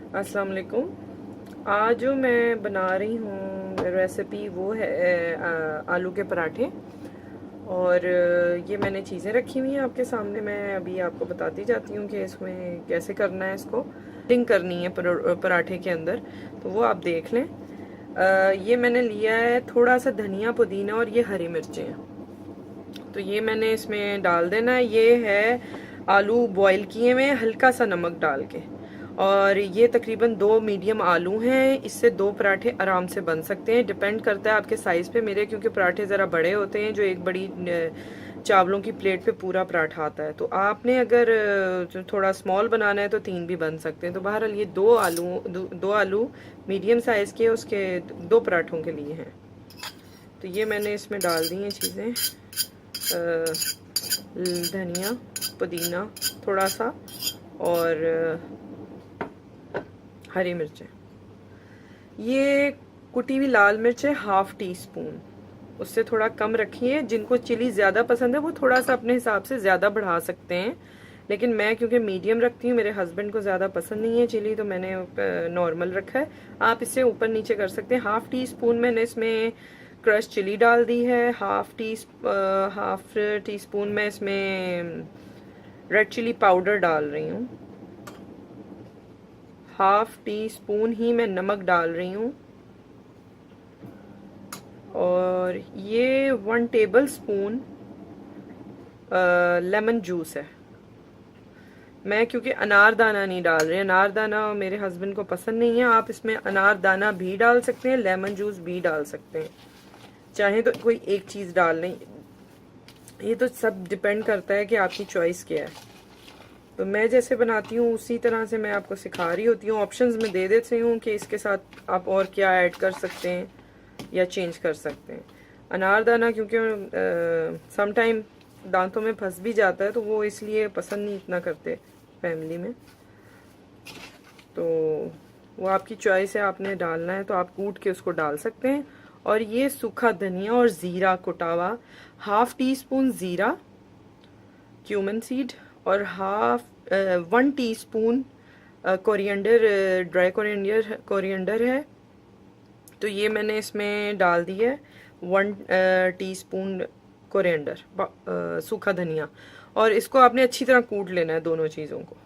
अस्सलाम वालेकुम। आज जो मैं बना रही हूँ रेसिपी वो है आलू के पराठे। और ये मैंने चीज़ें रखी हुई हैं आपके सामने। मैं अभी आपको बताती जाती हूँ कि इसमें कैसे करना है। इसको फिलिंग करनी है पराठे के अंदर, तो वो आप देख लें। ये मैंने लिया है थोड़ा सा धनिया, पुदीना और ये हरी मिर्चें हैं, तो ये मैंने इसमें डाल देना है। ये है आलू बॉईल किए हुए हल्का सा नमक डाल के, और ये तकरीबन 2 मीडियम आलू हैं। इससे 2 पराठे आराम से बन सकते हैं। डिपेंड करता है आपके साइज़ पे। मेरे क्योंकि पराठे ज़रा बड़े होते हैं, जो एक बड़ी चावलों की प्लेट पे पूरा पराठा आता है, तो आपने अगर थोड़ा स्मॉल बनाना है तो 3 भी बन सकते हैं। तो बहरहाल ये 2 आलू मीडियम साइज़ के उसके 2 पराठों के लिए हैं। तो ये मैंने इसमें डाल दी हैं चीज़ें, धनिया, पुदीना थोड़ा सा, और हरी मिर्चें। ये कुटी हुई लाल मिर्च है 1/2 टीस्पून, उससे थोड़ा कम रखिए। जिनको चिली ज़्यादा पसंद है वो थोड़ा सा अपने हिसाब से ज़्यादा बढ़ा सकते हैं, लेकिन मैं क्योंकि मीडियम रखती हूँ, मेरे हस्बैंड को ज़्यादा पसंद नहीं है चिली, तो मैंने नॉर्मल रखा है। आप इससे ऊपर नीचे कर सकते हैं। 1/2 टीस्पून मैंने इसमें क्रश चिली डाल दी है। 1/2 टीस्पून मैं इसमें रेड चिली पाउडर डाल रही हूँ। 1/2 टीस्पून ही मैं नमक डाल रही हूँ। और ये 1 टेबल स्पून लेमन जूस है। मैं क्योंकि अनारदाना नहीं डाल रही, अनारदाना मेरे हस्बैंड को पसंद नहीं है। आप इसमें अनारदाना भी डाल सकते हैं, लेमन जूस भी डाल सकते हैं, चाहे तो कोई एक चीज़ डाल लें। ये तो सब डिपेंड करता है कि आपकी चॉइस क्या है। तो मैं जैसे बनाती हूँ उसी तरह से मैं आपको सिखा रही होती हूँ। ऑप्शंस में दे देती हूँ कि इसके साथ आप और क्या ऐड कर सकते हैं या चेंज कर सकते हैं। अनारदाना क्योंकि सम टाइम दांतों में फंस भी जाता है, तो वो इसलिए पसंद नहीं इतना करते फैमिली में। तो वो आपकी चॉइस है, आपने डालना है तो आप कूट के उसको डाल सकते हैं। और ये सूखा धनिया और ज़ीरा कुटा हुआ, 1/2 टीस्पून ज़ीरा, क्यूमन सीड, और 1 टीस्पून कोरिएंडर, ड्राई कोरिएंडर है। तो ये मैंने इसमें डाल दी है 1 टीस्पून कोरिएंडर, सूखा धनिया। और इसको आपने अच्छी तरह कूट लेना है दोनों चीज़ों को।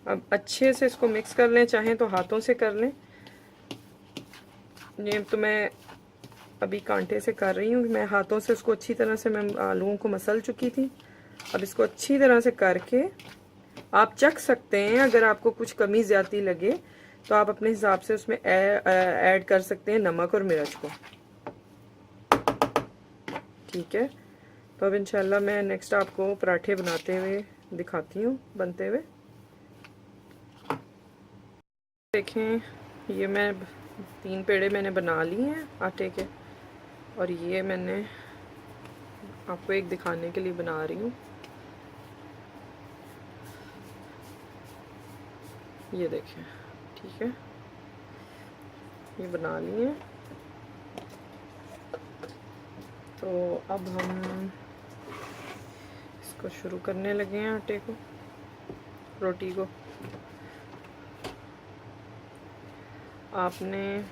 अब अच्छे से इसको मिक्स कर लें, चाहें तो हाथों से कर लें। ये तो मैं अभी कांटे से कर रही हूँ, मैं हाथों से उसको अच्छी तरह से, मैं आलूओं को मसल चुकी थी। अब इसको अच्छी तरह से करके आप चख सकते हैं। अगर आपको कुछ कमी ज़्यादा लगे तो आप अपने हिसाब से उसमें ऐड कर सकते हैं नमक और मिर्च को। ठीक है, तो अब इंशाल्लाह मैं नेक्स्ट आपको पराठे बनाते हुए दिखाती हूँ, बनते हुए। देखें, ये मैं 3 पेड़े मैंने बना लिए हैं आटे के, और ये मैंने आपको एक दिखाने के लिए बना रही हूँ। ये देखें, ठीक है, ये बना लिए। तो अब हम इसको शुरू करने लगे हैं, आटे को, रोटी को। आपने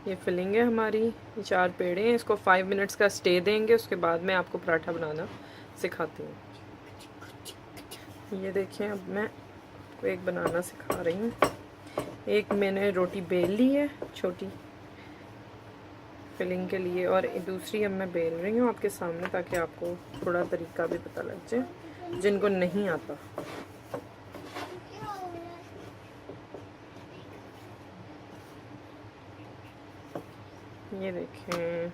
ये फिलिंग है हमारी, ये 4 पेड़े हैं। इसको 5 मिनट्स का स्टे देंगे, उसके बाद मैं आपको पराठा बनाना सिखाती हूँ। ये देखें, अब मैं आपको एक बनाना सिखा रही हूँ। एक मैंने रोटी बेल ली है छोटी फिलिंग के लिए, और दूसरी अब मैं बेल रही हूँ आपके सामने, ताकि आपको थोड़ा तरीका भी पता लग जाए जिनको नहीं आता। ये देखें,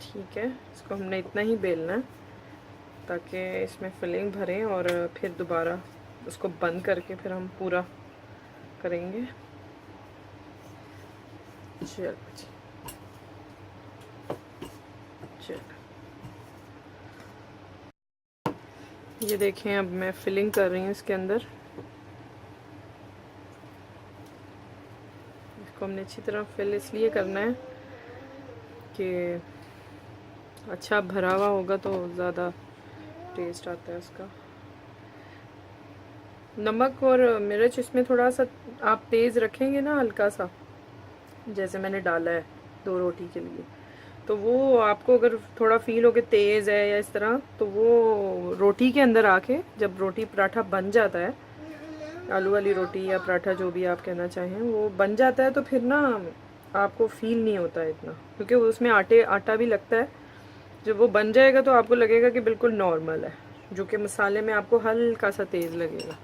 ठीक है, इसको हमने इतना ही बेलना है ताकि इसमें फिलिंग भरें, और फिर दोबारा उसको बंद करके फिर हम पूरा करेंगे। चलो जी, चलो, ये देखें, अब मैं फिलिंग कर रही हूँ इसके अंदर। इसको हमने अच्छी तरह फिल इसलिए करना है कि अच्छा भरा हुआ होगा तो ज़्यादा टेस्ट आता है उसका। नमक और मिर्च इसमें थोड़ा सा आप तेज़ रखेंगे ना, हल्का सा, जैसे मैंने डाला है 2 रोटी के लिए, तो वो आपको अगर थोड़ा फील हो कि तेज़ है या इस तरह, तो वो रोटी के अंदर आके जब रोटी पराठा बन जाता है, आलू वाली रोटी या पराठा जो भी आप कहना चाहें, वो बन जाता है तो फिर ना आपको फील नहीं होता है इतना, क्योंकि उसमें आटा भी लगता है। जब वो बन जाएगा तो आपको लगेगा कि बिल्कुल नॉर्मल है, जो कि मसाले में आपको हल्का सा तेज़ लगेगा।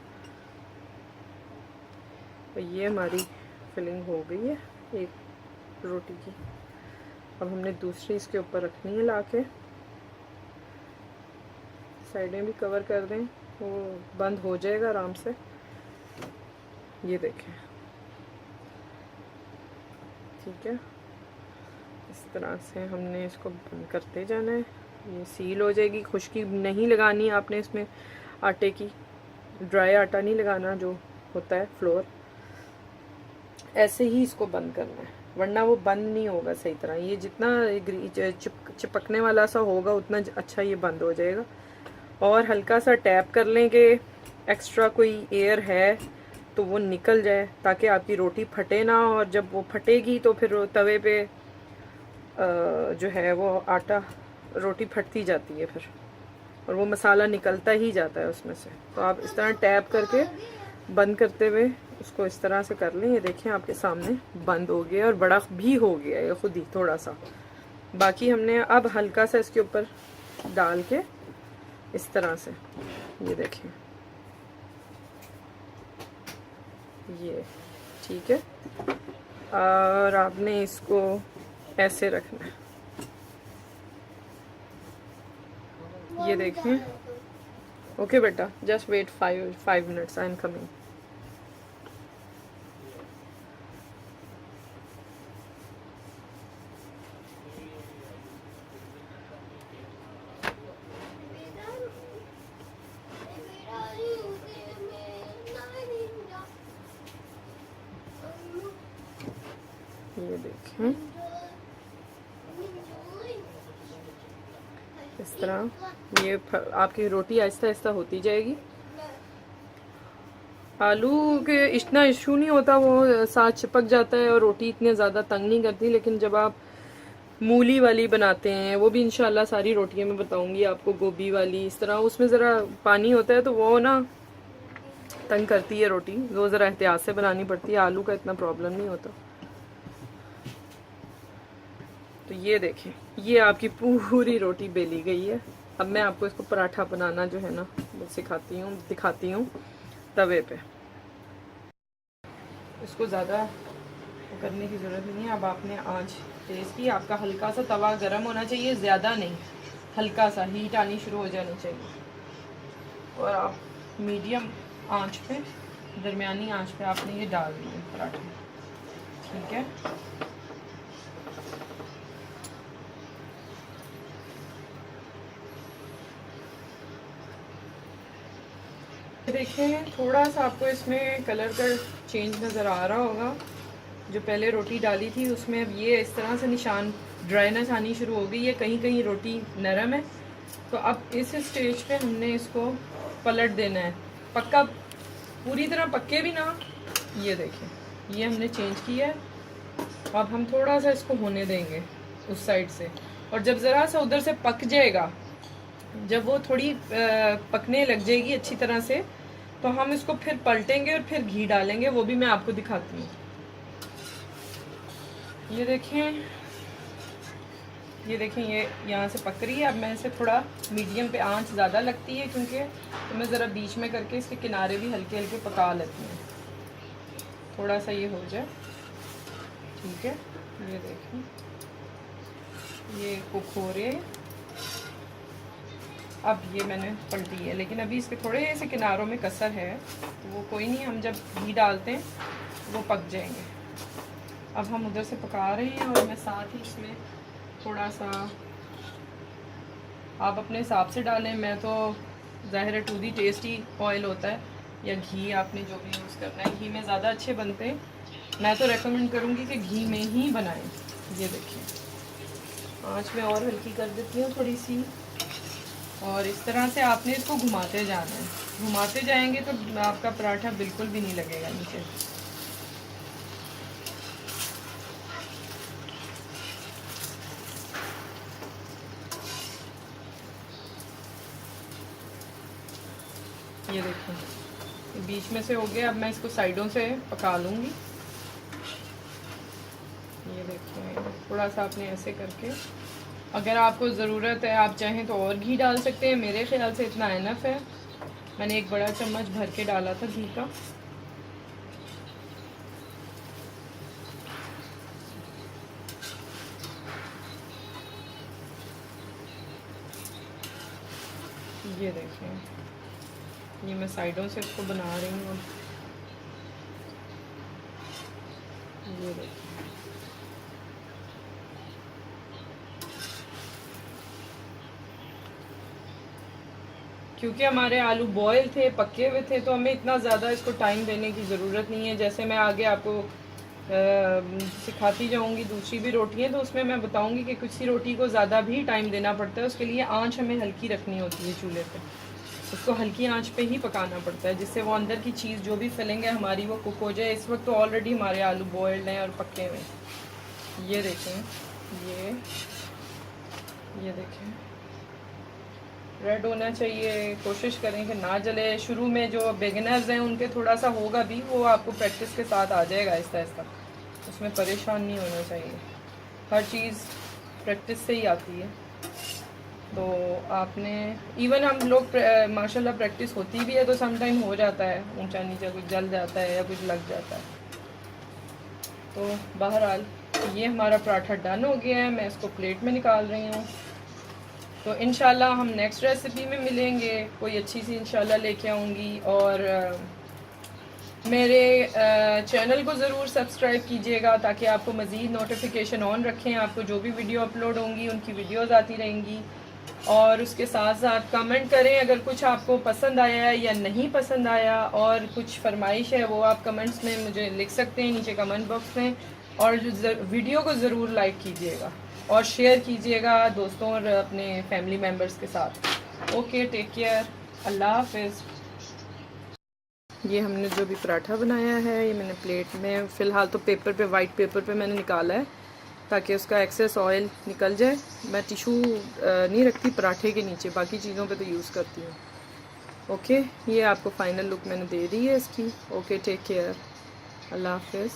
तो ये हमारी फिलिंग हो गई है एक रोटी की। अब हमने दूसरी इसके ऊपर रखनी है, लाके साइडें भी कवर कर दें, वो बंद हो जाएगा आराम से। ये देखें, ठीक है, इस तरह से हमने इसको बंद करते जाना है। ये सील हो जाएगी। खुश्की नहीं लगानी आपने इसमें आटे की, ड्राई आटा नहीं लगाना जो होता है फ्लोर, ऐसे ही इसको बंद करना है, वरना वो बंद नहीं होगा सही तरह। ये जितना चिपकने वाला सा होगा उतना अच्छा ये बंद हो जाएगा। और हल्का सा टैप कर लें कि एक्स्ट्रा कोई एयर है तो वो निकल जाए, ताकि आपकी रोटी फटे ना। और जब वो फटेगी तो फिर तवे पे जो है वो आटा, रोटी फटती जाती है फिर, और वो मसाला निकलता ही जाता है उसमें से। तो आप इस तरह टैप करके बंद करते हुए उसको इस तरह से कर लें। ये देखें आपके सामने बंद हो गया और बड़ा भी हो गया ये खुद ही थोड़ा सा। बाकी हमने अब हल्का सा इसके ऊपर डाल के इस तरह से, ये देखें, ये ठीक है। और आपने इसको ऐसे रखना है, ये देखें। ओके बेटा, just wait 5 minutes, I am coming. ये देखें इस तरह, ये आपकी रोटी आहिस्ता आहिस्ता होती जाएगी। आलू के इतना इशू नहीं होता, वो साथ चिपक जाता है और रोटी इतने ज़्यादा तंग नहीं करती। लेकिन जब आप मूली वाली बनाते हैं, वो भी इंशाल्लाह सारी रोटियां मैं बताऊंगी आपको, गोभी वाली इस तरह, उसमें ज़रा पानी होता है तो वो ना तंग करती है रोटी, वो ज़रा एहतियात से बनानी पड़ती है। आलू का इतना प्रॉब्लम नहीं होता। तो ये देखें, ये आपकी पूरी रोटी बेली गई है। अब मैं आपको इसको पराठा बनाना जो है ना वो दिखाती हूँ तवे पे। इसको ज़्यादा करने की ज़रूरत नहीं है। अब आपने आंच तेज़ की, आपका हल्का सा तवा गर्म होना चाहिए, ज़्यादा नहीं, हल्का सा हीट आनी शुरू हो जानी चाहिए। और आप मीडियम आंच पे, दरमियानी आंच पे आपने ये डाल दिए पराठे, ठीक है। देखें, थोड़ा सा आपको इसमें कलर का चेंज नज़र आ रहा होगा। जो पहले रोटी डाली थी उसमें अब ये इस तरह से निशान, ड्राइनेस आनी शुरू हो गई है, कहीं कहीं रोटी नरम है। तो अब इस स्टेज पे हमने इसको पलट देना है, पक्का पूरी तरह पक्के भी ना। ये देखें, ये हमने चेंज किया है। अब हम थोड़ा सा इसको होने देंगे उस साइड से, और जब ज़रा सा उधर से पक जाएगा, जब वो थोड़ी पकने लग जाएगी अच्छी तरह से, तो हम इसको फिर पलटेंगे और फिर घी डालेंगे, वो भी मैं आपको दिखाती हूँ। ये देखें, ये देखें, ये यहाँ से पक रही है। अब मैं इसे थोड़ा मीडियम पे, आंच ज़्यादा लगती है क्योंकि, तो मैं ज़रा बीच में करके इसके किनारे भी हल्के हल्के पका लेती हूँ, थोड़ा सा ये हो जाए, ठीक है। ये देखें, ये कुक हो रहे हैं। अब ये मैंने पलटी है, लेकिन अभी इसके थोड़े से किनारों में कसर है, तो वो कोई नहीं, हम जब घी डालते हैं वो पक जाएंगे। अब हम उधर से पका रहे हैं और मैं साथ ही इसमें थोड़ा सा, आप अपने हिसाब से डालें। मैं तो ज़ाहिर है टेस्टी ऑयल होता है, या घी आपने जो भी यूज़ करना है, घी में ज़्यादा अच्छे बनते हैं। मैं तो रेकमेंड करूँगी कि घी में ही बनाएं। ये देखिए, आँच में और हल्की कर देती हूँ थोड़ी सी, और इस तरह से आपने इसको घुमाते जाना है। घुमाते जाएंगे तो आपका पराठा बिल्कुल भी नहीं लगेगा नीचे। ये देखो, ये बीच में से हो गया। अब मैं इसको साइडों से पका लूँगी। ये देखिए, थोड़ा सा आपने ऐसे करके, अगर आपको ज़रूरत है आप चाहें तो और घी डाल सकते हैं। मेरे ख्याल से इतना इनफ है। मैंने एक बड़ा चम्मच भर के डाला था घी का। ये देखिए, ये मैं साइडों से इसको बना रही हूँ। ये देखिए, क्योंकि हमारे आलू बॉयल थे, पके हुए थे, तो हमें इतना ज़्यादा इसको टाइम देने की ज़रूरत नहीं है। जैसे मैं आगे आपको सिखाती जाऊंगी दूसरी भी रोटी है, तो उसमें मैं बताऊंगी कि कुछ सी रोटी को ज़्यादा भी टाइम देना पड़ता है। उसके लिए आंच हमें हल्की रखनी होती है चूल्हे पे। उसको हल्की आंच पे ही पकाना पड़ता है, जिससे वो अंदर की चीज़ जो भी फिलिंग है हमारी वो कुक हो जाए। इस वक्त तो ऑलरेडी हमारे आलू बॉयल्ड हैं और पके हुए हैं। ये देखें, ये देखें, रेड होना चाहिए। कोशिश करें कि ना जले। शुरू में जो बिगिनर्स हैं उनके थोड़ा सा होगा भी, वो आपको प्रैक्टिस के साथ आ जाएगा आहिस्ता आहिस्ता। उसमें परेशान नहीं होना चाहिए। हर चीज़ प्रैक्टिस से ही आती है। तो आपने, इवन हम लोग माशाल्लाह प्रैक्टिस होती भी है तो समटाइम हो जाता है ऊंचा नीचा, कुछ जल जाता है या कुछ लग जाता है। तो बहरहाल ये हमारा पराठा डन हो गया है। मैं इसको प्लेट में निकाल रही हूँ। तो इंशाल्लाह हम नेक्स्ट रेसिपी में मिलेंगे। कोई अच्छी सी इंशाल्लाह लेके आऊँगी। और मेरे चैनल को ज़रूर सब्सक्राइब कीजिएगा ताकि आपको मज़ीद नोटिफिकेशन ऑन रखें। आपको जो भी वीडियो अपलोड होंगी उनकी वीडियोज़ आती रहेंगी। और उसके साथ साथ कमेंट करें अगर कुछ आपको पसंद आया है या नहीं पसंद आया, और कुछ फरमाइश है वो आप कमेंट्स में मुझे लिख सकते हैं नीचे कमेंट बॉक्स में। और वीडियो को ज़रूर लाइक कीजिएगा और शेयर कीजिएगा दोस्तों और अपने फैमिली मेम्बर्स के साथ। ओके, टेक केयर, अल्लाह हाफिज़। ये हमने जो भी पराठा बनाया है, ये मैंने प्लेट में, फ़िलहाल तो पेपर पे, वाइट पेपर पे मैंने निकाला है ताकि उसका एक्सेस ऑयल निकल जाए। मैं टिशू नहीं रखती पराठे के नीचे, बाकी चीज़ों पे तो यूज़ करती हूँ। ओके, ये आपको फ़ाइनल लुक मैंने दे दी है इसकी। ओके, टेक केयर, अल्लाह हाफिज़।